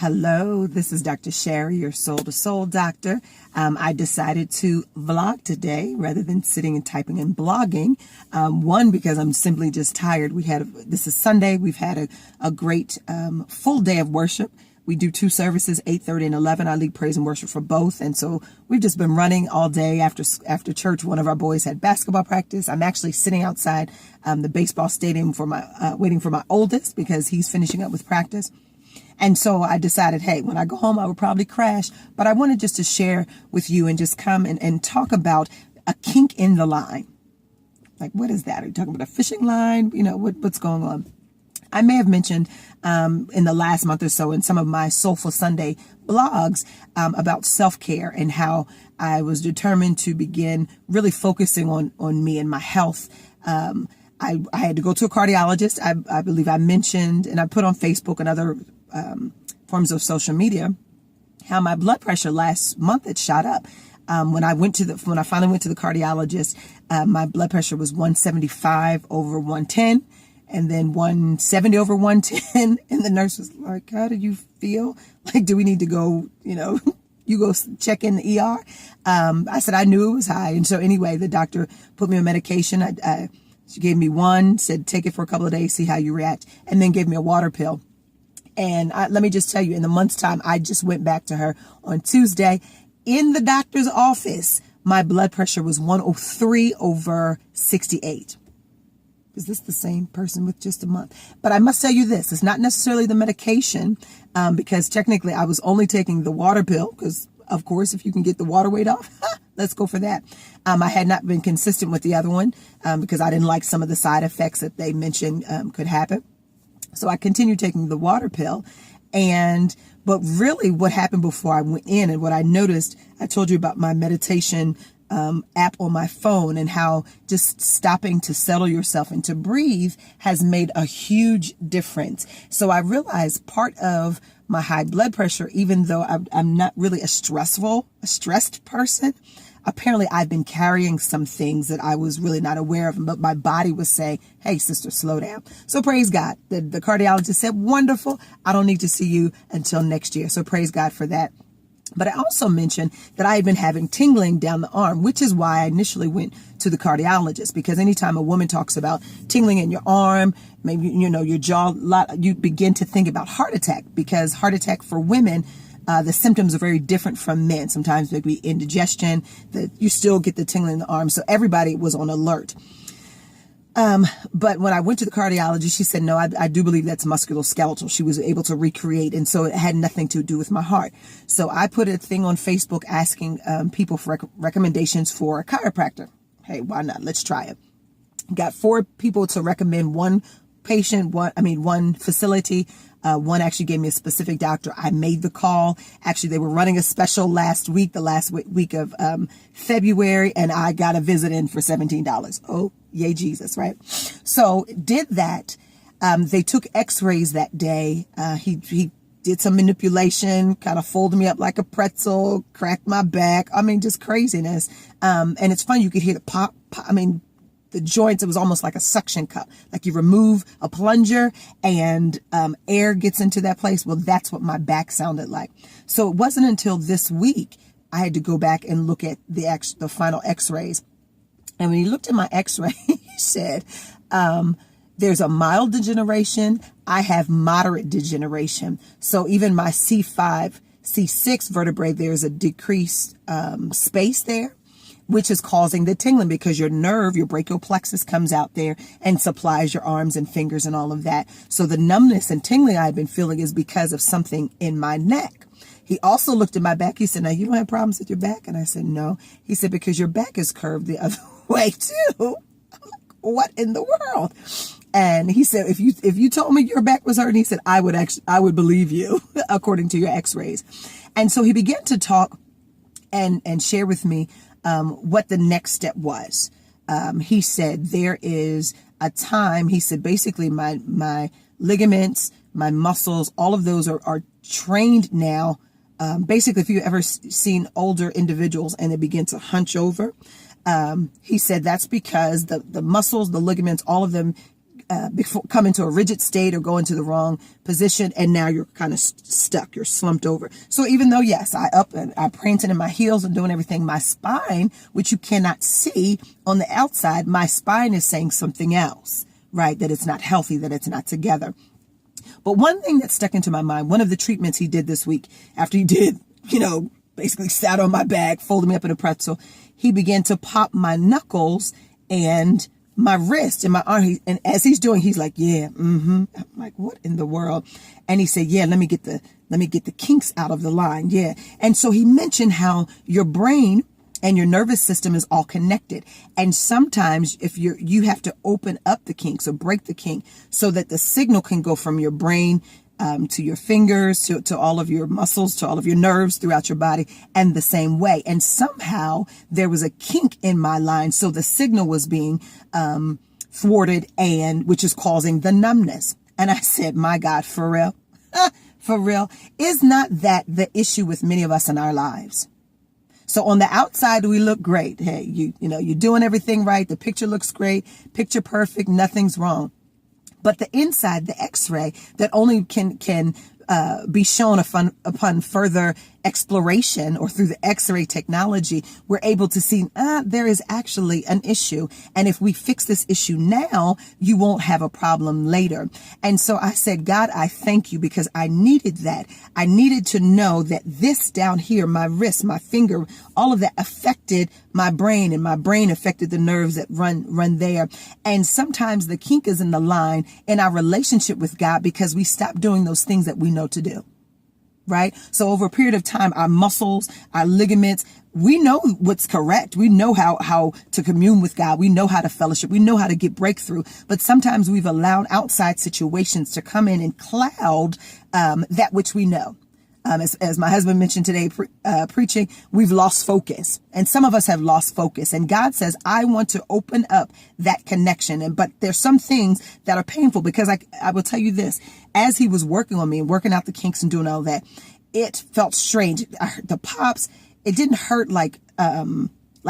Hello, this is Dr. Sharri, your soul to soul doctor. I decided to vlog today rather than sitting and typing and blogging. One, because I'm simply just tired. This is Sunday. We've had a great full day of worship. We do 2 services, 8:30 and 11. I lead praise and worship for both. And so we've just been running all day after church. One of our boys had basketball practice. I'm actually sitting outside the baseball stadium waiting for my oldest because he's finishing up with practice. And so I decided, hey, when I go home, I would probably crash. But I wanted just to share with you and just come and talk about a kink in the line. Like, what is that? Are you talking about a fishing line? You know, what's going on? I may have mentioned in the last month or so in some of my Soulful Sunday blogs about self-care and how I was determined to begin really focusing on me and my health. I had to go to a cardiologist. I believe I mentioned, and I put on Facebook and other forms of social media, how my blood pressure last month had shot up. When I finally went to the cardiologist, my blood pressure was 175 over 110, and then 170 over 110. And the nurse was like, "How do you feel? Like, do we need to go? You go check in the ER." I said I knew it was high, and so anyway, the doctor put me on medication. She gave me one, said take it for a couple of days, see how you react, and then gave me a water pill. And let me just tell you, in the month's time, I just went back to her on Tuesday. In the doctor's office, my blood pressure was 103 over 68. Is this the same person with just a month? But I must tell you this, it's not necessarily the medication, because technically I was only taking the water pill, because of course, if you can get the water weight off, let's go for that. I had not been consistent with the other one because I didn't like some of the side effects that they mentioned could happen. So I continued taking the water pill. But really what happened before I went in and what I noticed, I told you about my meditation app on my phone and how just stopping to settle yourself and to breathe has made a huge difference. So I realized part of my high blood pressure, even though I'm not really a stressed person, apparently I've been carrying some things that I was really not aware of, but my body was saying, "Hey, sister, slow down." So praise God. The cardiologist said, "Wonderful. I don't need to see you until next year." So praise God for that. But I also mentioned that I had been having tingling down the arm, which is why I initially went to the cardiologist, because anytime a woman talks about tingling in your arm, maybe, your jaw, you begin to think about heart attack, because heart attack for women, the symptoms are very different from men. Sometimes maybe indigestion, that you still get the tingling in the arm. So everybody was on alert. But when I went to the cardiologist, she said, "No, I do believe that's musculoskeletal." She was able to recreate. And so it had nothing to do with my heart. So I put a thing on Facebook asking people for recommendations for a chiropractor. Hey, why not? Let's try it. Got 4 people to recommend one facility. One actually gave me a specific doctor. I made the call. Actually, they were running a special the last week of February, and I got a visit in for $17. Oh, yay, Jesus, right? So did that. They took x-rays that day. He did some manipulation, kind of folded me up like a pretzel, cracked my back. Just craziness. And it's funny, you could hear the pop. The joints, it was almost like a suction cup. Like you remove a plunger and air gets into that place. Well, that's what my back sounded like. So it wasn't until this week I had to go back and look at the final x-rays. And when he looked at my x-ray, he said, there's a mild degeneration. I have moderate degeneration. So even my C5, C6 vertebrae, there's a decreased space there, which is causing the tingling, because your brachial plexus comes out there and supplies your arms and fingers and all of that. So the numbness and tingling I've been feeling is because of something in my neck. He also looked at my back. He said, "Now you don't have problems with your back?" And I said, "No." He said, "Because your back is curved the other way too." I'm like, what in the world? And he said, if you told me your back was hurting, he said, I would believe you according to your x-rays. And so he began to talk and share with me what the next step was. He said, there is a time, he said, basically my ligaments, my muscles, all of those are trained now. Basically, if you've ever seen older individuals and they begin to hunch over, he said that's because the muscles, the ligaments, all of them come into a rigid state or go into the wrong position, and now you're kind of stuck, you're slumped over. So even though, yes, I'm prancing in my heels and doing everything, my spine, which you cannot see on the outside, my spine is saying something else, right? That it's not healthy, that it's not together. But one thing that stuck into my mind, one of the treatments he did this week, after he did, basically sat on my back, folded me up in a pretzel, he began to pop my knuckles and my wrist and my arm. And as he's doing, he's like, yeah, I'm like, what in the world? And he said, yeah, let me get the kinks out of the line. Yeah. And so he mentioned how your brain and your nervous system is all connected. And sometimes if you have to open up the kinks or break the kink so that the signal can go from your brain to your fingers, to all of your muscles, to all of your nerves throughout your body, and the same way. And somehow there was a kink in my line, so the signal was being thwarted, and which is causing the numbness. And I said, my God, for real? For real? Is not that the issue with many of us in our lives? So on the outside, we look great. Hey, you're doing everything right. The picture looks great, picture perfect, nothing's wrong. But the inside, the X-ray that only can be shown upon further exploration or through the X-ray technology, we're able to see there is actually an issue. And if we fix this issue now, you won't have a problem later. And so I said, God, I thank you, because I needed that. I needed to know that this down here, my wrist, my finger, all of that affected my brain, and my brain affected the nerves that run there. And sometimes the kink is in the line in our relationship with God because we stop doing those things that we know to do. Right? So over a period of time, our muscles, our ligaments, we know what's correct. We know how to commune with God. We know how to fellowship. We know how to get breakthrough. But sometimes we've allowed outside situations to come in and cloud that which we know. As my husband mentioned today, preaching, we've lost focus. And some of us have lost focus. And God says, I want to open up that connection. But there's some things that are painful, because I will tell you this, as he was working on me and working out the kinks and doing all that, it felt strange. The pops, it didn't hurt like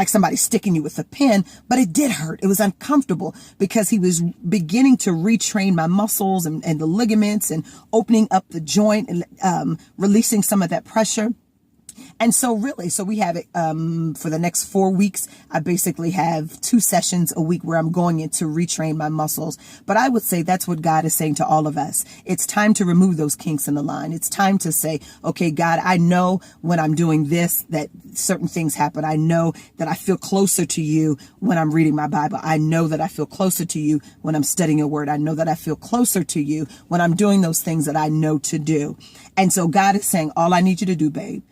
somebody sticking you with a pin, but it did hurt. It was uncomfortable because he was beginning to retrain my muscles and the ligaments and opening up the joint and releasing some of that pressure. And so we have it for the next 4 weeks. I basically have 2 sessions a week where I'm going in to retrain my muscles. But I would say that's what God is saying to all of us. It's time to remove those kinks in the line. It's time to say, okay, God, I know when I'm doing this, that certain things happen. I know that I feel closer to you when I'm reading my Bible. I know that I feel closer to you when I'm studying your word. I know that I feel closer to you when I'm doing those things that I know to do. And so God is saying, all I need you to do, babe,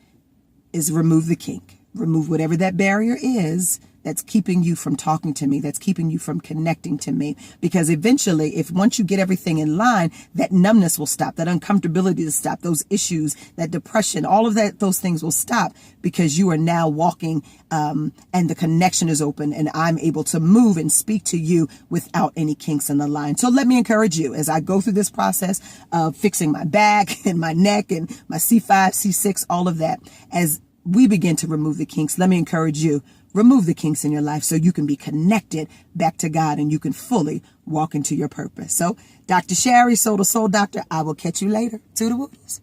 is remove the kink, remove whatever that barrier is that's keeping you from talking to me, that's keeping you from connecting to me. Because eventually, once you get everything in line, that numbness will stop, that uncomfortability to stop, those issues, that depression, all of that, those things will stop, because you are now walking and the connection is open, and I'm able to move and speak to you without any kinks in the line. So let me encourage you as I go through this process of fixing my back and my neck and my C5, C6, all of that. As we begin to remove the kinks, let me encourage you, remove the kinks in your life so you can be connected back to God and you can fully walk into your purpose. So Dr. Sharri, Soul to Soul Doctor, I will catch you later. To the woodies.